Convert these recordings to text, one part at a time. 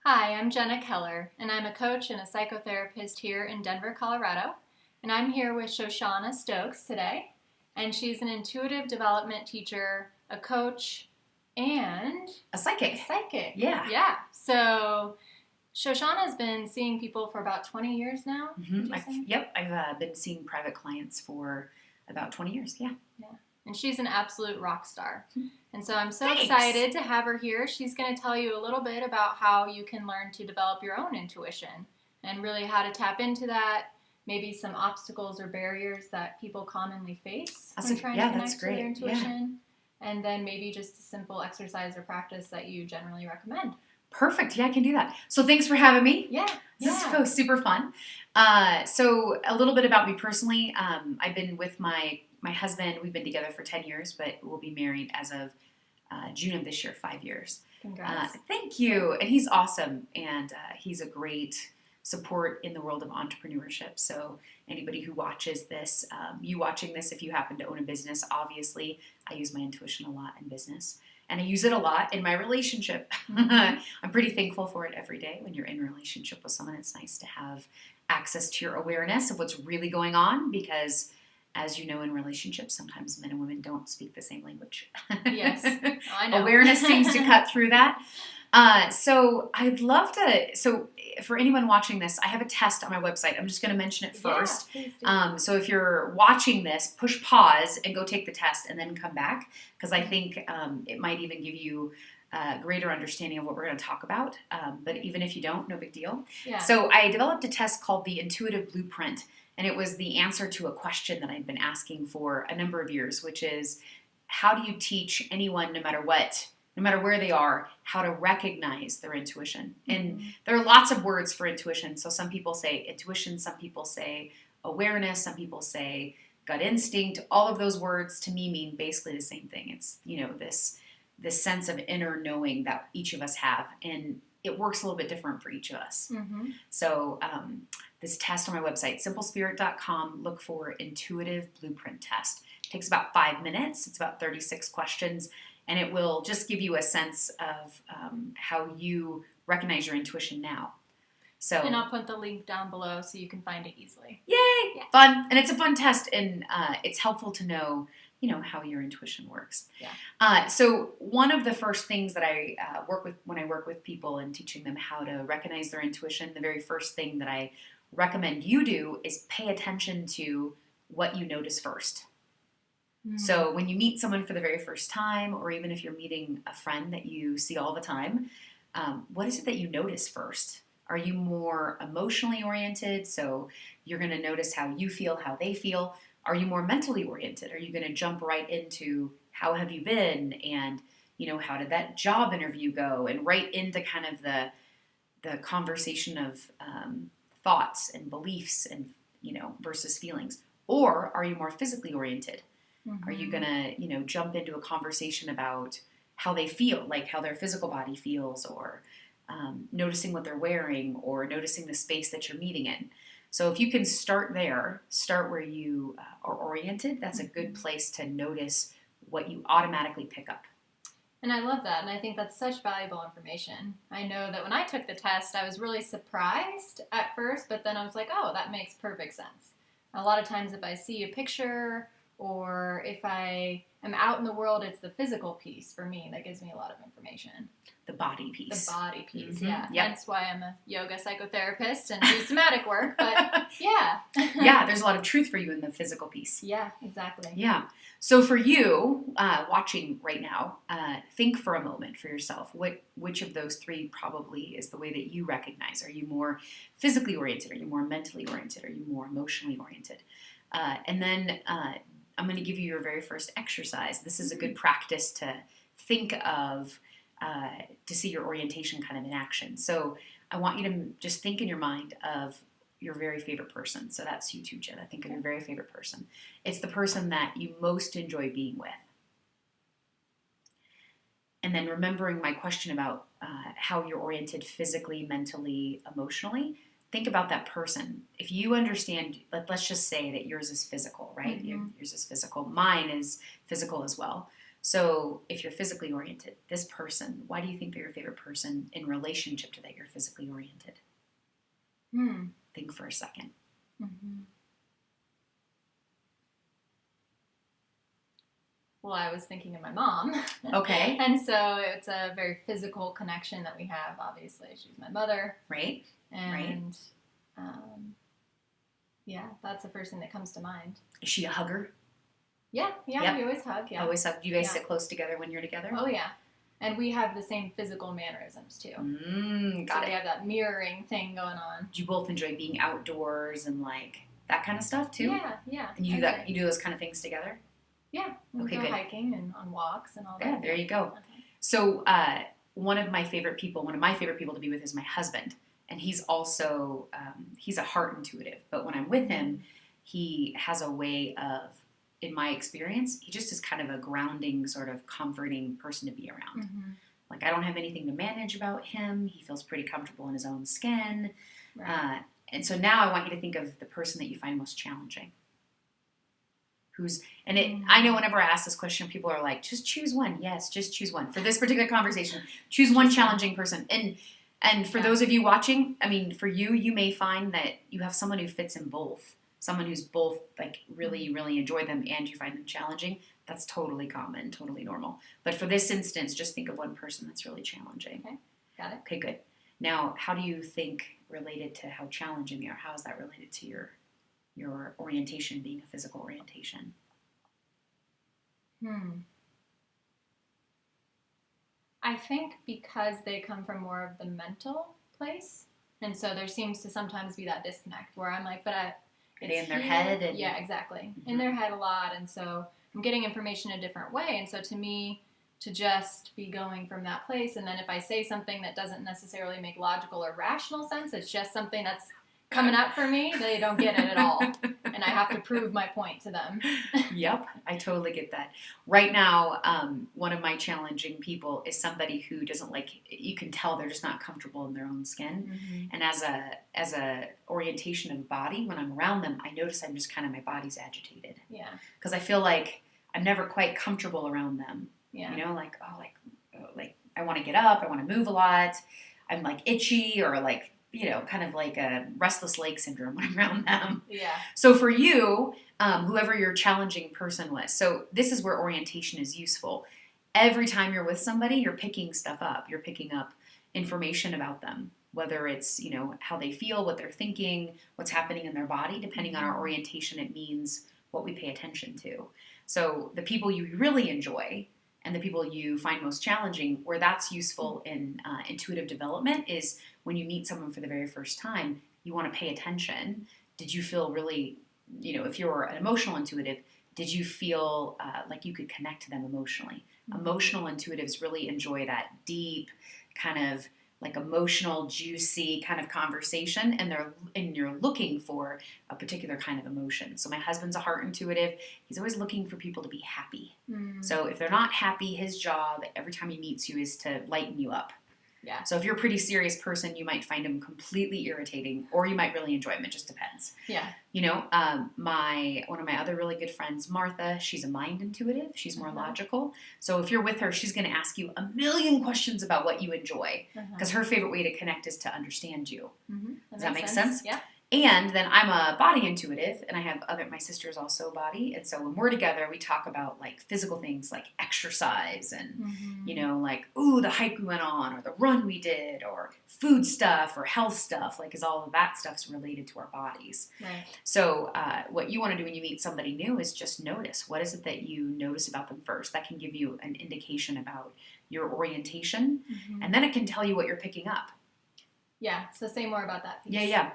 Hi, I'm Jenna Keller, and I'm a coach and a psychotherapist here in Denver, Colorado. And I'm here with Shoshana Stokes today. And she's an intuitive development teacher, a coach, and A psychic. a psychic. Yeah. Yeah. So Shoshana's been seeing people for about 20 years now. Mm-hmm. I've been seeing private clients for about 20 years. Yeah. Yeah. And she's an absolute rock star. And so I'm so Thanks. excited to have her here. She's going to tell you a little bit about how you can learn to develop your own intuition and really how to tap into that, maybe some obstacles or barriers that people commonly face when trying to connect to their intuition. Yeah. And then maybe just a simple exercise or practice that you generally recommend. Perfect. Yeah, I can do that. So thanks for having me. Yeah. This is super fun. So a little bit about me personally. I've been with my husband. We've been together for 10 years, but we'll be married as of June of this year, 5 years. Congrats. Thank you. And he's awesome. And he's a great support in the world of entrepreneurship. So anybody who watches this, you watching this, if you happen to own a business, obviously I use my intuition a lot in business. And I use it a lot in my relationship. Mm-hmm. I'm pretty thankful for it every day. When you're in a relationship with someone, it's nice to have access to your awareness of what's really going on because, as you know, in relationships, sometimes men and women don't speak the same language. Yes, I know. Awareness seems to cut through that. So I'd love to, so for anyone watching this, I have a test on my website. I'm just going to mention it first. Yeah, please do. So if you're watching this, push pause and go take the test and then come back because I think it might even give you a greater understanding of what we're going to talk about. But even if you don't, no big deal. Yeah. So I developed a test called the Intuitive Blueprint, and it was the answer to a question that I'd been asking for a number of years, which is how do you teach anyone, no matter what, no matter where they are, how to recognize their intuition? And there are lots of words for intuition. So some people say intuition, some people say awareness, some people say gut instinct. All of those words to me mean basically the same thing. It's, this sense of inner knowing that each of us have. And it works a little bit different for each of us. Mm-hmm. So this test on my website, simplespirit.com, look for Intuitive Blueprint Test. It takes about 5 minutes. It's about 36 questions. And it will just give you a sense of how you recognize your intuition now. So, and I'll put the link down below so you can find it easily. Yay! Yeah. Fun. And it's a fun test. And it's helpful to know, how your intuition works. Yeah. So one of the first things that I work with when I work with people and teaching them how to recognize their intuition, the very first thing that I recommend you do is pay attention to what you notice first. So when you meet someone for the very first time, or even if you're meeting a friend that you see all the time, what is it that you notice first? Are you more emotionally oriented? So you're going to notice how you feel, how they feel. Are you more mentally oriented? Are you going to jump right into how have you been? And, how did that job interview go? And right into kind of the conversation of thoughts and beliefs and, versus feelings. Or are you more physically oriented? Mm-hmm. Are you going to, jump into a conversation about how they feel, like how their physical body feels, or noticing what they're wearing, or noticing the space that you're meeting in? So if you can start where you are oriented, that's a good place to notice what you automatically pick up. And I love that, and I think that's such valuable information. I know that when I took the test, I was really surprised at first, but then I was like, oh, that makes perfect sense. A lot of times if I see a picture or if I am out in the world, it's the physical piece for me that gives me a lot of information. The body piece. The body piece, mm-hmm. Yeah. Yep. That's why I'm a yoga psychotherapist and do somatic work, but yeah. Yeah, there's a lot of truth for you in the physical piece. Yeah, exactly. Yeah. So for you, watching right now, think for a moment for yourself. Which of those three probably is the way that you recognize? Are you more physically oriented? Are you more mentally oriented? Are you more emotionally oriented? And then I'm going to give you your very first exercise. This is a good practice to think of, to see your orientation kind of in action. So I want you to just think in your mind of your very favorite person. So that's you too, Jenna. Think of your very favorite person. It's the person that you most enjoy being with. And then remembering my question about how you're oriented physically, mentally, emotionally, think about that person. If you understand, let's just say that yours is physical, right? Mm-hmm. Yours is physical. Mine is physical as well. So if you're physically oriented, this person, why do you think they're your favorite person in relationship to that you're physically oriented? Think for a second. Well, I was thinking of my mom. Okay. And so it's a very physical connection that we have, obviously. She's my mother. Right. And, yeah, that's the first thing that comes to mind. Is she a hugger? Yeah, Yep. we always hug, yeah. Always hug. Do you guys sit close together when you're together? Oh, yeah. And we have the same physical mannerisms, too. Got it. We have that mirroring thing going on. Do you both enjoy being outdoors and, like, that kind of stuff, too? Yeah. And you do that? You do those kind of things together? Yeah. We go good. Hiking and on walks and all that. Yeah, there you go. Okay. So one of my favorite people to be with is my husband. And he's also, he's a heart intuitive. But when I'm with him, he has a way of, in my experience, he just is kind of a grounding, sort of comforting person to be around. Like, I don't have anything to manage about him. He feels pretty comfortable in his own skin. Right. And so now I want you to think of the person that you find most challenging. I know whenever I ask this question, people are like, just choose one. Yes, just choose one. For this particular conversation, choose one challenging person. And for those of you watching, I mean, for you, you may find that you have someone who fits in both. Someone who's both, like, really, really enjoy them and you find them challenging. That's totally common, totally normal. But for this instance, just think of one person that's really challenging. Okay, got it. Okay, good. Now, how do you think related to how challenging they are? How is that related to your orientation being a physical orientation? I think because they come from more of the mental place, and so there seems to sometimes be that disconnect where I'm like, Are they in their head? Yeah, exactly. In their head a lot, and so I'm getting information a different way, and so to me, to just be going from that place, and then if I say something that doesn't necessarily make logical or rational sense, it's just something that's coming up for me, they don't get it at all. And I have to prove my point to them. Yep, I totally get that. Right now, one of my challenging people is somebody who doesn't like, you can tell they're just not comfortable in their own skin. And as a orientation of body, when I'm around them, I notice I'm just kind of, my body's agitated. Yeah. Because I feel like I'm never quite comfortable around them. Yeah. You know, like I want to get up, I want to move a lot. I'm like itchy or like, you know, kind of like a restless leg syndrome when I'm around them. Yeah. So for you, whoever your challenging person was, so this is where orientation is useful. Every time you're with somebody, you're picking stuff up. You're picking up information about them, whether it's, you know, how they feel, what they're thinking, what's happening in their body. Depending on our orientation, it means what we pay attention to. So the people you really enjoy and the people you find most challenging, where that's useful in intuitive development, is when you meet someone for the very first time, you want to pay attention. Did you feel really, you know, if you're an emotional intuitive, did you feel like you could connect to them emotionally? Emotional intuitives really enjoy that deep kind of like emotional, juicy kind of conversation, and you're looking for a particular kind of emotion. So my husband's a heart intuitive. He's always looking for people to be happy. So if they're not happy, his job every time he meets you is to lighten you up. Yeah. So if you're a pretty serious person, you might find him completely irritating, or you might really enjoy him. It just depends. Yeah. You know, one of my other really good friends, Martha, she's a mind intuitive. She's more logical. So if you're with her, she's going to ask you a million questions about what you enjoy, because her favorite way to connect is to understand you. Does that make sense? Yeah. And then I'm a body intuitive, and I have my sister's also body. And so when we're together, we talk about like physical things like exercise and, you know, like, ooh, the hike we went on, or the run we did, or food stuff or health stuff, like, is all of that stuff's related to our bodies. Right. So what you want to do when you meet somebody new is just notice. What is it that you notice about them first? That can give you an indication about your orientation, and then it can tell you what you're picking up. Yeah, so say more about that piece. Yeah.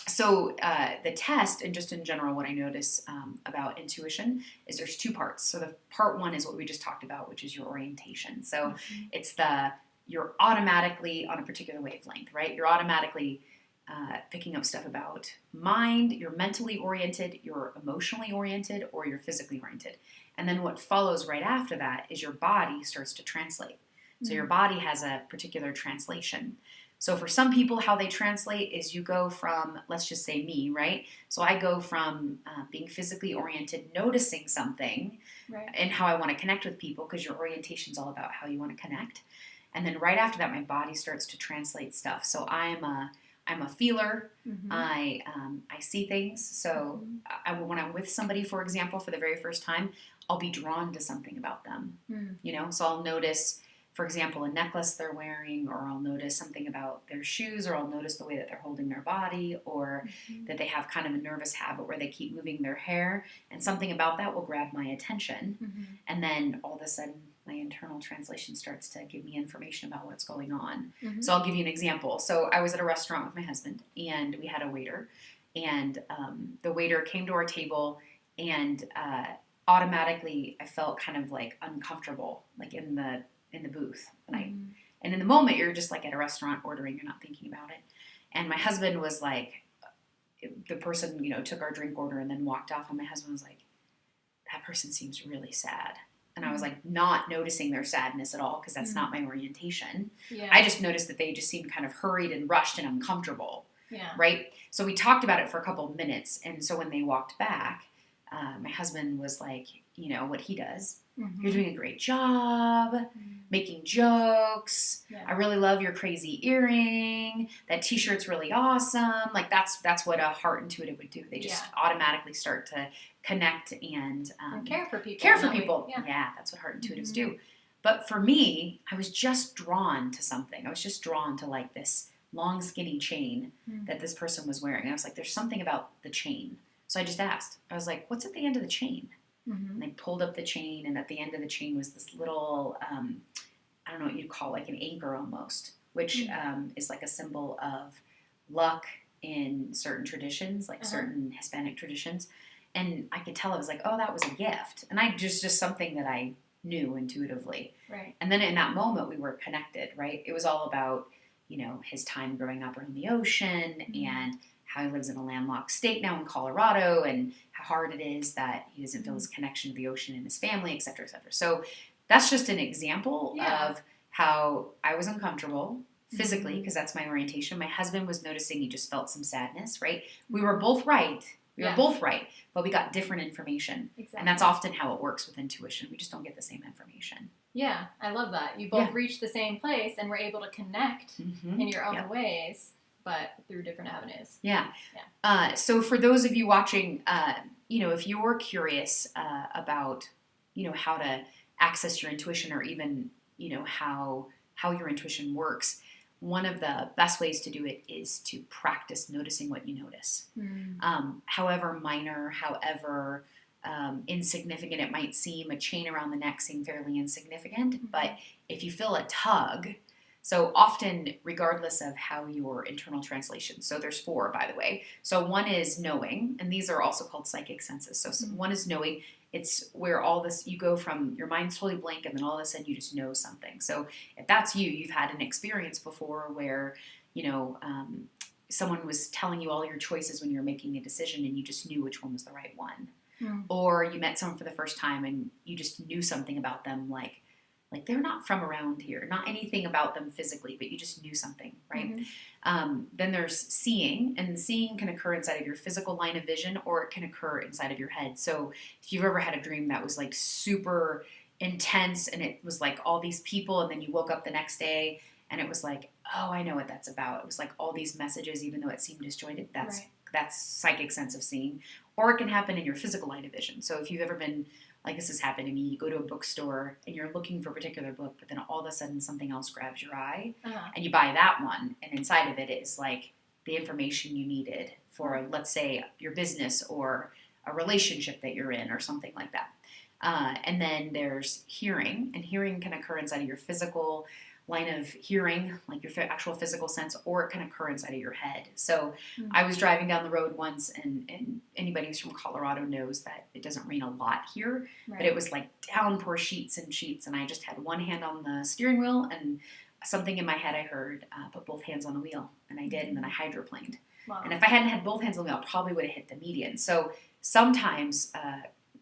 So the test, and just in general, what I notice about intuition is there's two parts. So the part one is what we just talked about, which is your orientation. So it's you're automatically on a particular wavelength, right? You're automatically picking up stuff about mind, you're mentally oriented, you're emotionally oriented, or you're physically oriented. And then what follows right after that is your body starts to translate. So your body has a particular translation. So for some people, how they translate is you go from, let's just say me, right? So I go from being physically oriented, noticing something, Right. and how I want to connect with people, because your orientation is all about how you want to connect. And then right after that, my body starts to translate stuff. So I'm a feeler. Mm-hmm. I see things. So when I'm with somebody, for example, for the very first time, I'll be drawn to something about them. Mm. So I'll notice, for example, a necklace they're wearing, or I'll notice something about their shoes, or I'll notice the way that they're holding their body, or that they have kind of a nervous habit where they keep moving their hair, and something about that will grab my attention. And then all of a sudden, my internal translation starts to give me information about what's going on. So I'll give you an example. So I was at a restaurant with my husband, and we had a waiter, and the waiter came to our table, and automatically I felt kind of like uncomfortable, like in the booth. And in the moment, you're just like at a restaurant ordering, you're not thinking about it. And my husband was like, the person, took our drink order and then walked off, and my husband was like, that person seems really sad. And I was like, not noticing their sadness at all, because that's not my orientation. Yeah. I just noticed that they just seemed kind of hurried and rushed and uncomfortable. Yeah. Right? So we talked about it for a couple of minutes. And so when they walked back, my husband was like, what he does. You're doing a great job making jokes. Yeah. I really love your crazy earring. That t-shirt's really awesome. Like that's what a heart intuitive would do. They just automatically start to connect and care for people. Care for people. Yeah. Yeah, that's what heart intuitives do. But for me, I was just drawn to something. I was just drawn to like this long skinny chain that this person was wearing. And I was like, there's something about the chain. So I just asked. I was like, what's at the end of the chain? And they pulled up the chain, and at the end of the chain was this little, I don't know what you'd call like an anchor almost, which is like a symbol of luck in certain traditions, like certain Hispanic traditions. And I could tell, I was like, oh, that was a gift. And I just something that I knew intuitively. Right. And then in that moment, we were connected, right? It was all about, his time growing up around the ocean and how he lives in a landlocked state now in Colorado, and how hard it is that he doesn't feel his connection to the ocean and his family, et cetera, et cetera. So that's just an example of how I was uncomfortable physically, because that's my orientation. My husband was noticing he just felt some sadness, right? We were both right. We were both right, but we got different information. Exactly. And that's often how it works with intuition. We just don't get the same information. Yeah, I love that. You both reached the same place and were able to connect in your own ways, but through different avenues. Yeah. So for those of you watching, if you're curious about, how to access your intuition, or even, how your intuition works, one of the best ways to do it is to practice noticing what you notice. However minor, however insignificant it might seem, a chain around the neck seem fairly insignificant, but if you feel a tug, so often, regardless of how your internal translation, so there's 4, by the way. So one is knowing, and these are also called psychic senses. So one is knowing. It's where all this, you go from your mind's totally blank, and then all of a sudden you just know something. So if that's you've had an experience before where, someone was telling you all your choices when you were making a decision, and you just knew which one was the right one. Or you met someone for the first time and you just knew something about them, like they're not from around here, not anything about them physically, but you just knew something, right? Then there's seeing, and seeing can occur inside of your physical line of vision, or it can occur inside of your head. So if you've ever had a dream that was like super intense, and it was like all these people, and then you woke up the next day and it was like, oh, I know what that's about. It was like all these messages, even though it seemed disjointed. That's psychic sense of seeing. Or it can happen in your physical line of vision. So if you've ever been, like this has happened to me, you go to a bookstore and you're looking for a particular book, but then all of a sudden something else grabs your eye, and you buy that one, and inside of it is like the information you needed for, let's say, your business or a relationship that you're in or something like that. And then there's hearing, and hearing can occur inside of your physical line of hearing, like your actual physical sense, or it can occur inside of your head. So I was driving down the road once, and anybody who's from Colorado knows that it doesn't rain a lot here, but it was like downpour sheets and sheets, and I just had one hand on the steering wheel, and something in my head I heard, put both hands on the wheel, and I did, and then I hydroplaned. Wow. And if I hadn't had both hands on the wheel, I probably would have hit the median. So sometimes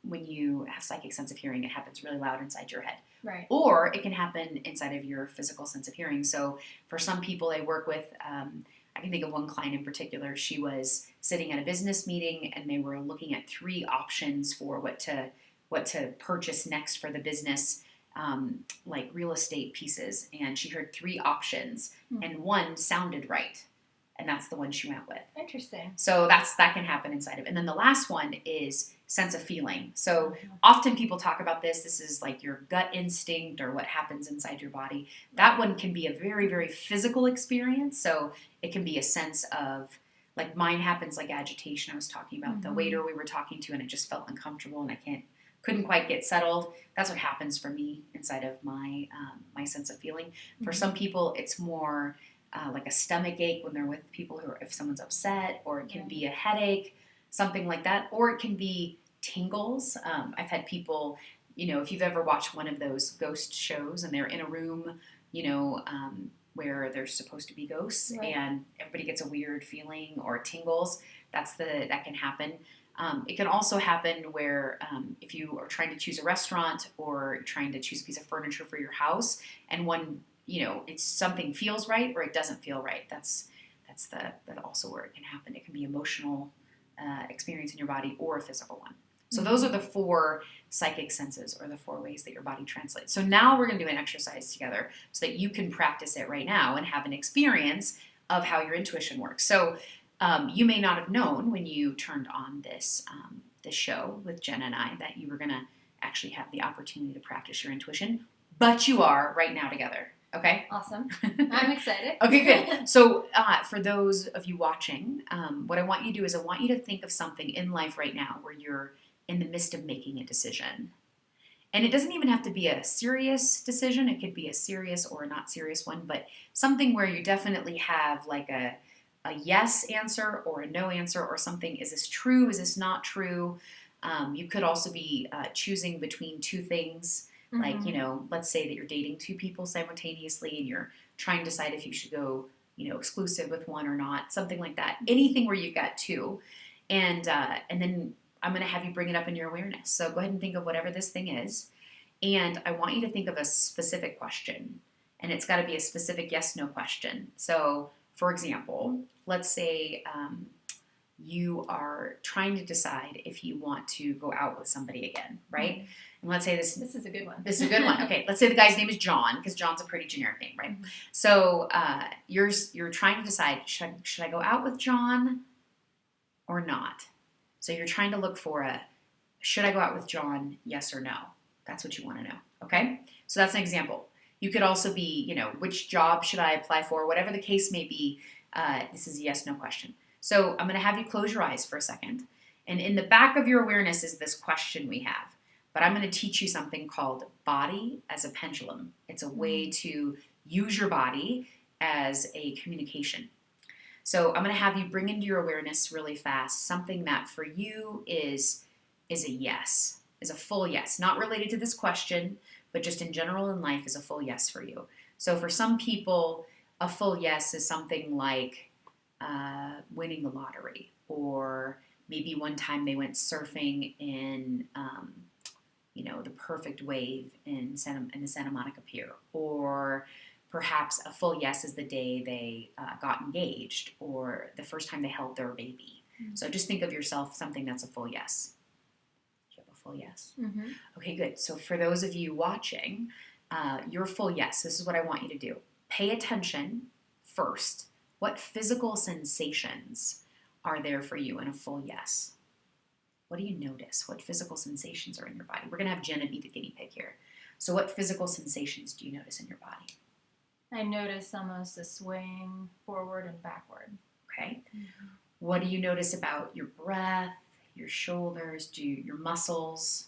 when you have psychic sense of hearing, it happens really loud inside your head. Right. Or it can happen inside of your physical sense of hearing. So for some people I work with, I can think of one client in particular. She was sitting at a business meeting and they were looking at 3 options for what to purchase next for the business, like real estate pieces. And she heard 3 options, and one sounded right, and that's the one she went with. Interesting. So that can happen inside of it. And then the last one is sense of feeling. So often people talk about this. This is like your gut instinct or what happens inside your body. That one can be a very, very physical experience. So it can be a sense of, like mine happens like agitation. I was talking about the waiter we were talking to, and it just felt uncomfortable and I couldn't quite get settled. That's what happens for me inside of my my sense of feeling. For some people, it's more like a stomach ache when they're with people if someone's upset, or it can be a headache, something like that, or it can be tingles. I've had people, if you've ever watched one of those ghost shows and they're in a room, where there's supposed to be ghosts, and everybody gets a weird feeling or tingles, that can happen. It can also happen where if you are trying to choose a restaurant or trying to choose a piece of furniture for your house, and one, it's something feels right or it doesn't feel right. That's also where it can happen. It can be emotional experience in your body or a physical one. So those are the 4 psychic senses, or the 4 ways that your body translates. So now we're going to do an exercise together so that you can practice it right now and have an experience of how your intuition works. So you may not have known when you turned on this show with Jenna and I that you were going to actually have the opportunity to practice your intuition, but you are right now together. Okay? Awesome. I'm excited. Okay, good. So for those of you watching, what I want you to do is I want you to think of something in life right now where you're in the midst of making a decision. And it doesn't even have to be a serious decision. It could be a serious or a not serious one, but something where you definitely have like a yes answer or a no answer, or something. Is this true? Is this not true? You could also be choosing between 2 things. Like, let's say that you're dating 2 people simultaneously and you're trying to decide if you should go, exclusive with one or not, something like that. Anything where you've got 2. And then I'm going to have you bring it up in your awareness. So go ahead and think of whatever this thing is. And I want you to think of a specific question. And it's got to be a specific yes/no question. So, for example, let's say you are trying to decide if you want to go out with somebody again, right? Mm-hmm. And let's say this is a good one. This is a good one. Okay, let's say the guy's name is John, because John's a pretty generic name, right? Mm-hmm. So you're trying to decide, should I go out with John or not? So you're trying to look for should I go out with John, yes or no? That's what you want to know, okay? So that's an example. You could also be, which job should I apply for? Whatever the case may be, this is a yes/no question. So I'm going to have you close your eyes for a second. And in the back of your awareness is this question we have. But I'm going to teach you something called body as a pendulum. It's a way to use your body as a communication. So I'm going to have you bring into your awareness really fast something that for you is a yes, is a full yes. Not related to this question, but just in general in life is a full yes for you. So for some people, a full yes is something like winning the lottery, or maybe one time they went surfing in, the perfect wave in the Santa Monica Pier, or perhaps a full yes is the day they got engaged, or the first time they held their baby. Mm-hmm. So just think of yourself something that's a full yes. Do you have a full yes? Mm-hmm. Okay, good. So for those of you watching, your full yes, this is what I want you to do. Pay attention first. What physical sensations are there for you in a full yes? What do you notice? What physical sensations are in your body? We're going to have Jenna be the guinea pig here. So what physical sensations do you notice in your body? I notice almost a swaying forward and backward. Okay. Mm-hmm. What do you notice about your breath, your shoulders, your muscles?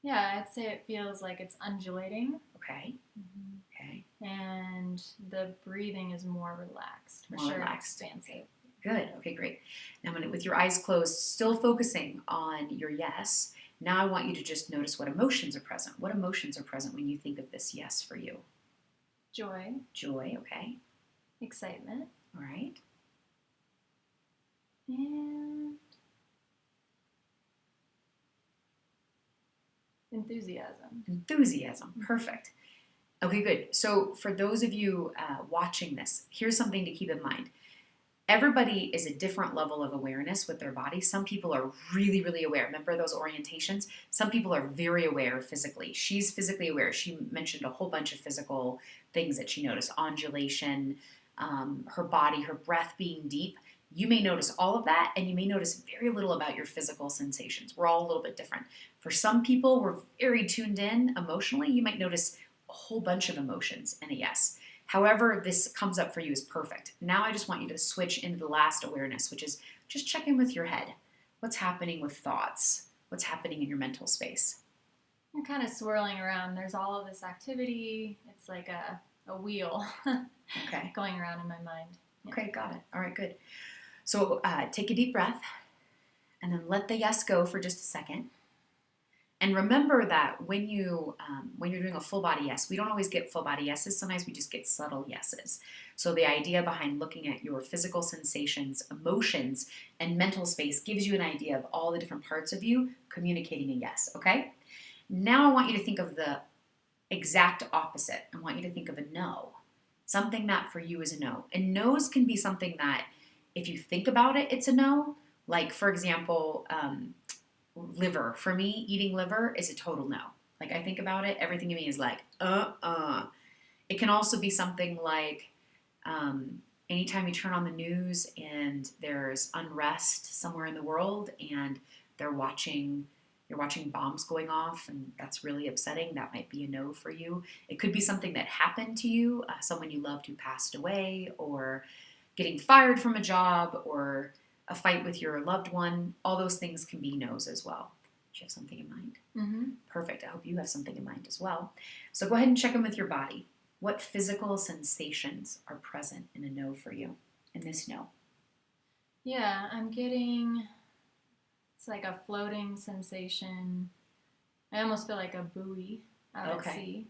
Yeah, I'd say it feels like it's undulating. Okay. Mm-hmm. Okay. And the breathing is more relaxed. More relaxed. Expansive. Good. Okay, great. Now, with your eyes closed, still focusing on your yes, now I want you to just notice what emotions are present. What emotions are present when you think of this yes for you? Joy. Joy, okay. Excitement. All right. And Enthusiasm. Enthusiasm. Perfect. Okay, good. So for those of you watching this, here's something to keep in mind. Everybody is a different level of awareness with their body. Some people are really, really aware. Remember those orientations? Some people are very aware physically. She's physically aware. She mentioned a whole bunch of physical things that she noticed. Undulation, her body, her breath being deep. You may notice all of that, and you may notice very little about your physical sensations. We're all a little bit different. For some people, we're very tuned in emotionally. You might notice a whole bunch of emotions in a yes. However this comes up for you is perfect. Now I just want you to switch into the last awareness, which is just check in with your head. What's happening with thoughts? What's happening in your mental space? I'm kind of swirling around. There's all of this activity. It's like a wheel Okay. going around in my mind. Yeah. Okay, got it. All right, good. So take a deep breath and then let the yes go for just a second. And remember that when you're doing a full body yes, we don't always get full body yeses. Sometimes we just get subtle yeses. So the idea behind looking at your physical sensations, emotions, and mental space gives you an idea of all the different parts of you communicating a yes, okay? Now I want you to think of the exact opposite. I want you to think of a no. Something that for you is a no. And no's can be something that if you think about it, it's a no. Like, for example, liver. For me, eating liver is a total no. Like, I think about it, everything in me is like, It can also be something like anytime you turn on the news and there's unrest somewhere in the world and you're watching bombs going off and that's really upsetting, that might be a no for you. It could be something that happened to you, someone you loved who passed away, or getting fired from a job, or a fight with your loved one. All those things can be no's as well. Do you have something in mind? Mm-hmm. Perfect. I hope you have something in mind as well. So go ahead and check in with your body. What physical sensations are present in a no for you, in this no? Yeah, I'm getting, it's like a floating sensation. I almost feel like a buoy out at sea.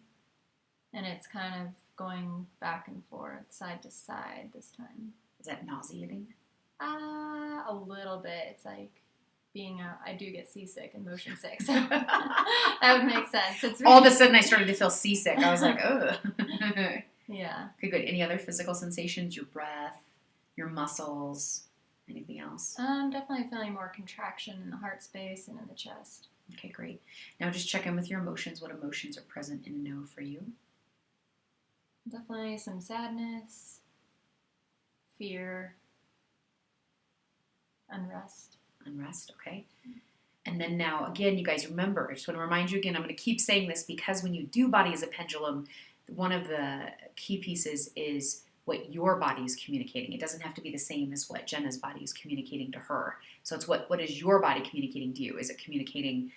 And it's kind of going back and forth, side to side this time. Is that nauseating? A little bit. It's like I do get seasick and motion sick, so that would make sense. It's really, all of a sudden I started to feel seasick. I was like, ugh. Yeah. Okay, good. Any other physical sensations? Your breath, your muscles, anything else? Definitely feeling more contraction in the heart space and in the chest. Okay, great. Now just check in with your emotions. What emotions are present in a no for you? Definitely some sadness, fear, unrest. Unrest, okay. And then now, again, you guys remember, I just want to remind you again, I'm going to keep saying this because when you do body as a pendulum, one of the key pieces is what your body is communicating. It doesn't have to be the same as what Jenna's body is communicating to her. So it's what is your body communicating to you? Is it communicating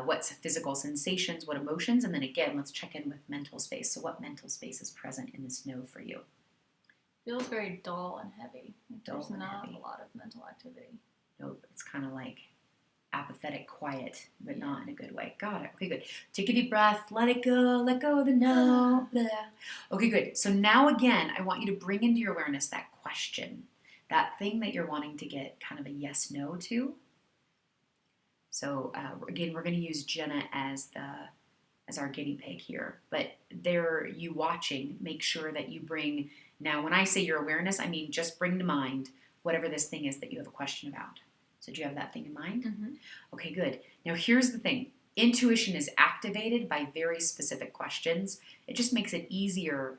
what's physical sensations, what emotions? And then again, let's check in with mental space. So what mental space is present in this no for you? Feels very dull and heavy. There's not heavy. a lot of mental activity. Nope, it's kind of like apathetic, quiet, but not in a good way. Got it. Okay, good. Take a deep breath. Let it go. Let go of the no. Blah. Okay, good. So now again, I want you to bring into your awareness that question, that thing that you're wanting to get kind of a yes, no to. So again, we're going to use Jenna as our guinea pig here. But there, you watching, make sure that you bring. Now, when I say your awareness, I mean just bring to mind whatever this thing is that you have a question about. So do you have that thing in mind? Mm-hmm. Okay, good. Now here's the thing. Intuition is activated by very specific questions. It just makes it easier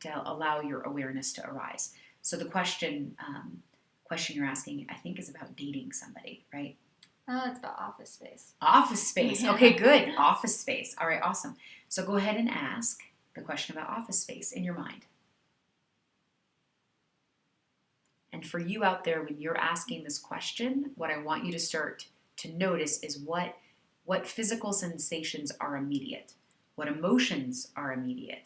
to allow your awareness to arise. So the question you're asking, I think, is about dating somebody, right? It's about office space. Office space. Yeah. Okay, good. Office space. All right, awesome. So go ahead and ask the question about office space in your mind. And for you out there, when you're asking this question, what I want you to start to notice is what physical sensations are immediate, what emotions are immediate,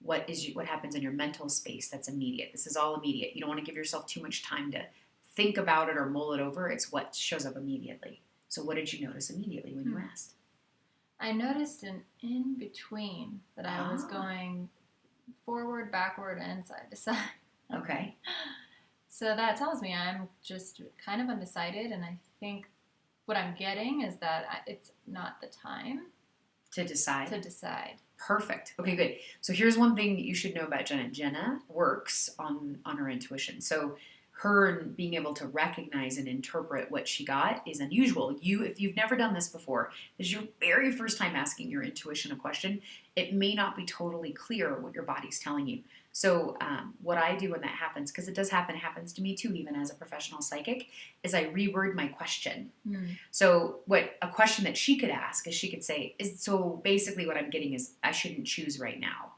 what happens in your mental space that's immediate. This is all immediate. You don't want to give yourself too much time to think about it or mull it over. It's what shows up immediately. So what did you notice immediately when you asked? I noticed an in-between that I was going forward, backward, and side to side. Okay. So that tells me I'm just kind of undecided, and I think what I'm getting is that it's not the time To decide. to decide. Perfect. Okay, good. So here's one thing you should know about Jenna. Jenna works on her intuition. So her being able to recognize and interpret what she got is unusual. If you've never done this before, this is your very first time asking your intuition a question, it may not be totally clear what your body's telling you. So what I do when that happens, because it does happen, it happens to me too, even as a professional psychic, is I reword my question. So what a question that she could ask is she could say, so basically what I'm getting is I shouldn't choose right now.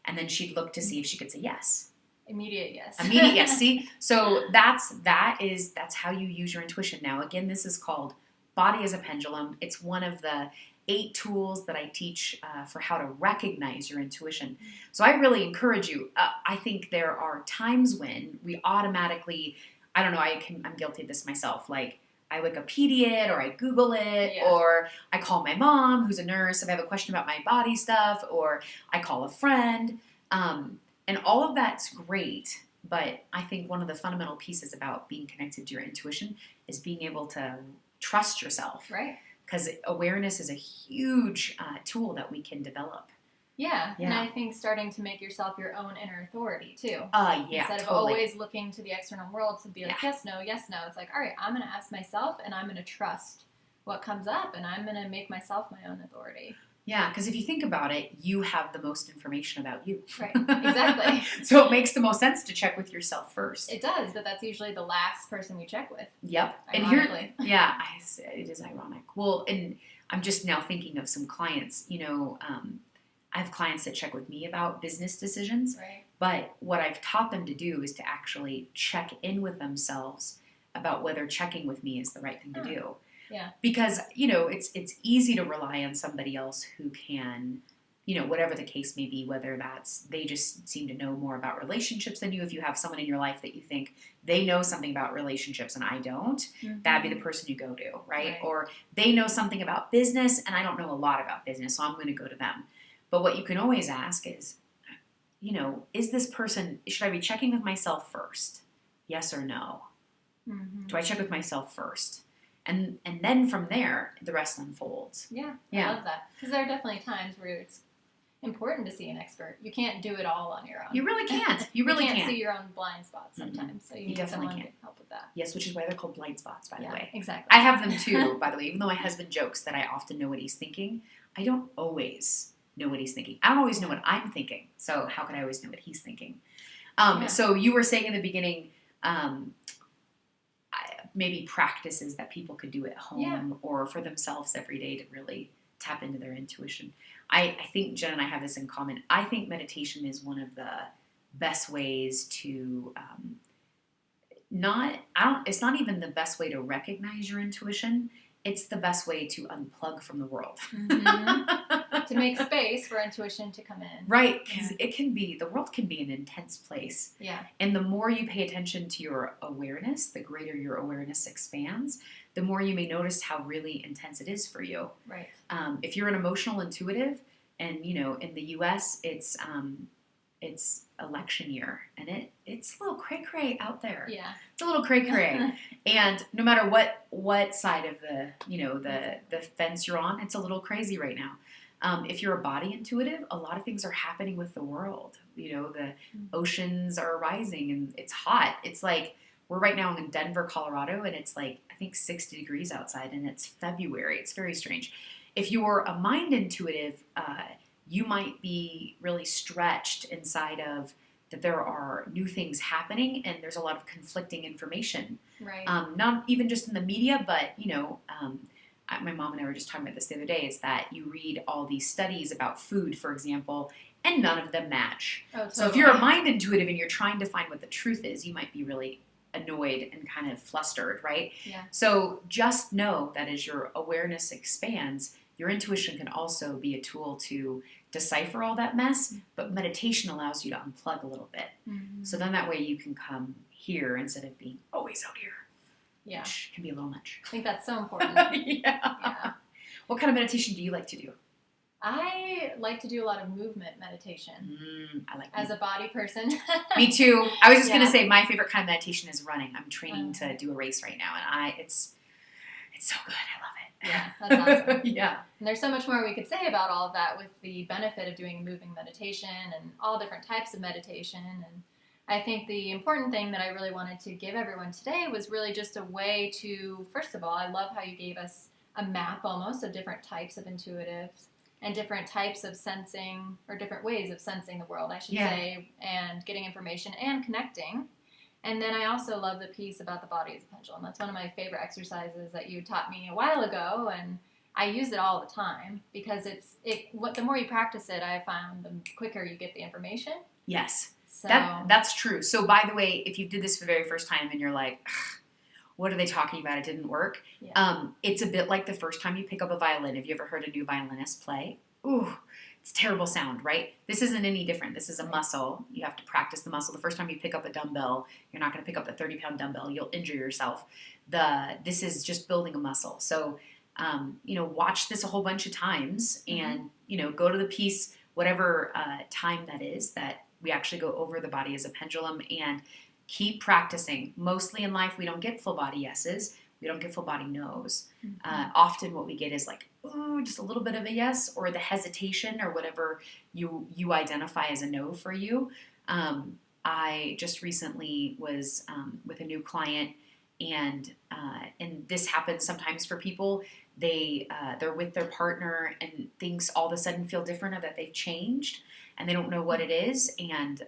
And then she'd look to see if she could say yes. Immediate yes. Immediate yes. See? So that's how you use your intuition. Now, again, this is called Body as a Pendulum. It's one of the 8 tools that I teach for how to recognize your intuition. So I really encourage you. I think there are times when we automatically, I don't know, I'm guilty of this myself. Like I Wikipedia it or I Google it or I call my mom who's a nurse if I have a question about my body stuff or I call a friend. And all of that's great, but I think one of the fundamental pieces about being connected to your intuition is being able to trust yourself. Right. Because awareness is a huge tool that we can develop. Yeah, and I think starting to make yourself your own inner authority, too. Instead of totally. always looking to the external world to be like, yes, no. It's like, all right, I'm going to ask myself, and I'm going to trust what comes up, and I'm going to make myself my own authority. Yeah, because if you think about it, you have the most information about you. Right, exactly. So it makes the most sense to check with yourself first. It does, but that's usually the last person we check with. Yep. Ironically. And it is ironic. Well, and I'm just now thinking of some clients, I have clients that check with me about business decisions, right. But what I've taught them to do is to actually check in with themselves about whether checking with me is the right thing to do. Yeah. Because, it's easy to rely on somebody else who can, whatever the case may be, whether that's they just seem to know more about relationships than you. If you have someone in your life that you think they know something about relationships and I don't, that'd be the person you go to, right? Or they know something about business and I don't know a lot about business, so I'm going to go to them. But what you can always ask is, is this person, should I be checking with myself first? Yes or no? Do I check with myself first? And then from there, the rest unfolds. Yeah. I love that. Because there are definitely times where it's important to see an expert. You can't do it all on your own. You really can't. You really can't see your own blind spots sometimes. So you need definitely someone can't. to help with that. Yes, which is why they're called blind spots, by the way. Exactly. I have them too, by the way. Even though my husband jokes that I often know what he's thinking, I don't always know what he's thinking. I don't always know what I'm thinking. So how can I always know what he's thinking? So you were saying in the beginning, maybe practices that people could do at home or for themselves every day to really tap into their intuition. I think Jen and I have this in common. I think meditation is one of the best ways to it's not even the best way to recognize your intuition. It's the best way to unplug from the world. To make space for intuition to come in. Right, because the world can be an intense place. Yeah. And the more you pay attention to your awareness, the greater your awareness expands, the more you may notice how really intense it is for you. Right. If you're an emotional intuitive, and in the U.S. it's election year, and it's a little cray-cray out there. Yeah. It's a little cray-cray. And no matter what side of the fence you're on, it's a little crazy right now. If you're a body intuitive, a lot of things are happening with the world. The oceans are rising and it's hot. It's like we're right now in Denver, Colorado, and it's like, I think 60 degrees outside and it's February. It's very strange. If you're a mind intuitive, you might be really stretched inside of that there are new things happening and there's a lot of conflicting information. Right. Not even just in the media, but, my mom and I were just talking about this the other day, is that you read all these studies about food, for example, and none of them match. Oh, totally. So if you're a mind intuitive and you're trying to find what the truth is, you might be really annoyed and kind of flustered, right? Yeah. So just know that as your awareness expands, your intuition can also be a tool to decipher all that mess, but meditation allows you to unplug a little bit. So then that way you can come here instead of being always out here. Yeah. Which can be a little much. I think that's so important. Yeah. What kind of meditation do you like to do? I like to do a lot of movement meditation. I like as a body person. Me too. I was just going to say my favorite kind of meditation is running. I'm training to do a race right now, and it's It's so good. I love it. Yeah, that's awesome. Yeah. And there's so much more we could say about all of that with the benefit of doing moving meditation and all different types of meditation. And I think the important thing that I really wanted to give everyone today was really just a way to, first of all, I love how you gave us a map almost of different types of intuitives and different types of sensing, or different ways of sensing the world, I should say, and getting information and connecting. And then I also love the piece about the body as a pendulum. That's one of my favorite exercises that you taught me a while ago, and I use it all the time because the more you practice it, I found the quicker you get the information. Yes. So That's true. So by the way, if you did this for the very first time and you're like, what are they talking about? It didn't work. Yeah. It's a bit like the first time you pick up a violin. Have you ever heard a new violinist play? Ooh, it's terrible sound, right? This isn't any different. This is a muscle. You have to practice the muscle. The first time you pick up a dumbbell, you're not going to pick up the 30-pound dumbbell. You'll injure yourself. This is just building a muscle. So, watch this a whole bunch of times and, go to the piece, whatever time that is, that we actually go over the body as a pendulum, and keep practicing. Mostly in life, we don't get full body yeses. We don't get full body no's. Often what we get is like, ooh, just a little bit of a yes, or the hesitation, or whatever you identify as a no for you. I just recently was with a new client, and this happens sometimes for people. They're with their partner, and things all of a sudden feel different, or that they've changed, and they don't know what it is. And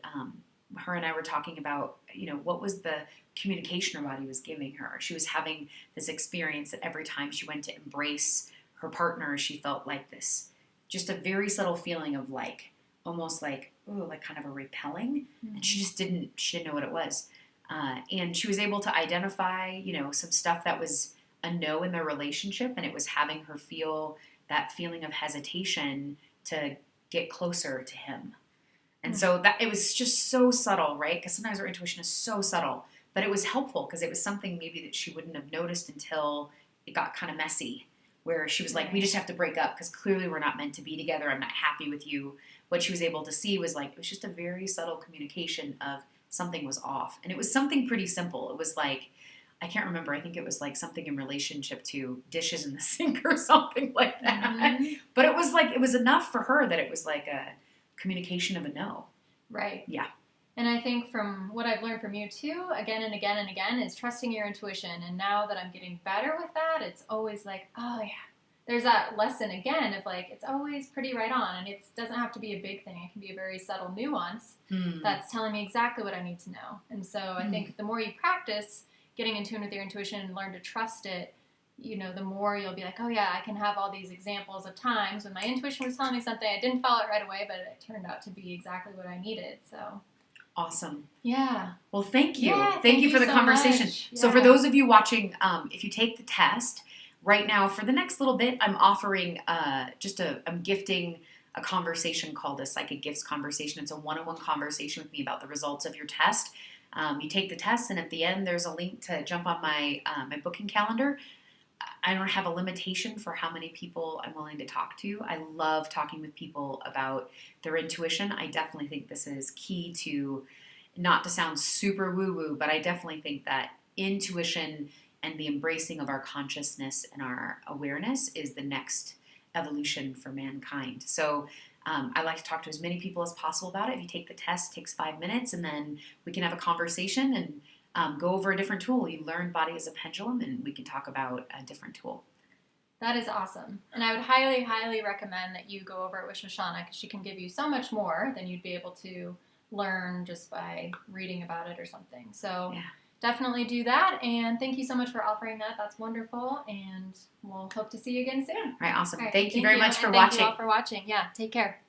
her and I were talking about, what was the communication her body was giving her. She was having this experience that every time she went to embrace her partner, she felt like this, just a very subtle feeling of like, almost like, ooh, like kind of a repelling. And she didn't know what it was. And she was able to identify, some stuff that was a no in their relationship, and it was having her feel that feeling of hesitation to get closer to him. And so that it was just so subtle, right? Because sometimes our intuition is so subtle, but it was helpful because it was something maybe that she wouldn't have noticed until it got kind of messy, where she was like, we just have to break up because clearly we're not meant to be together. I'm not happy with you. What she was able to see was like, it was just a very subtle communication of something was off. And it was something pretty simple. It was like, I can't remember. I think it was like something in relationship to dishes in the sink or something like that. But it was enough for her that it was like a communication of a no. Right. Yeah. And I think from what I've learned from you too, again and again and again, is trusting your intuition. And now that I'm getting better with that, it's always like, oh yeah, there's that lesson again of like, it's always pretty right on. And it doesn't have to be a big thing. It can be a very subtle nuance that's telling me exactly what I need to know. And so I think the more you practice getting in tune with your intuition and learn to trust it, the more you'll be like, oh yeah, I can have all these examples of times when my intuition was telling me something, I didn't follow it right away, but it turned out to be exactly what I needed. So awesome. Yeah. Well, thank you. Yeah, thank you for the so conversation. much. So for those of you watching, if you take the test right now, for the next little bit, I'm offering I'm gifting a conversation called a Psychic Gifts Conversation. It's a one-on-one conversation with me about the results of your test. You take the test, and at the end, there's a link to jump on my booking calendar. I don't have a limitation for how many people I'm willing to talk to. I love talking with people about their intuition. I definitely think this is key to, not to sound super woo-woo, but I definitely think that intuition and the embracing of our consciousness and our awareness is the next evolution for mankind. So I like to talk to as many people as possible about it. If you take the test, it takes 5 minutes, and then we can have a conversation and go over a different tool. You learn body as a pendulum, and we can talk about a different tool. That is awesome. And I would highly, highly recommend that you go over it with Shoshana, because she can give you so much more than you'd be able to learn just by reading about it or something. So definitely do that. And thank you so much for offering that. That's wonderful. And we'll hope to see you again soon. All right, awesome. All right, thank you very much for and watching. Thank you all for watching. Yeah, take care.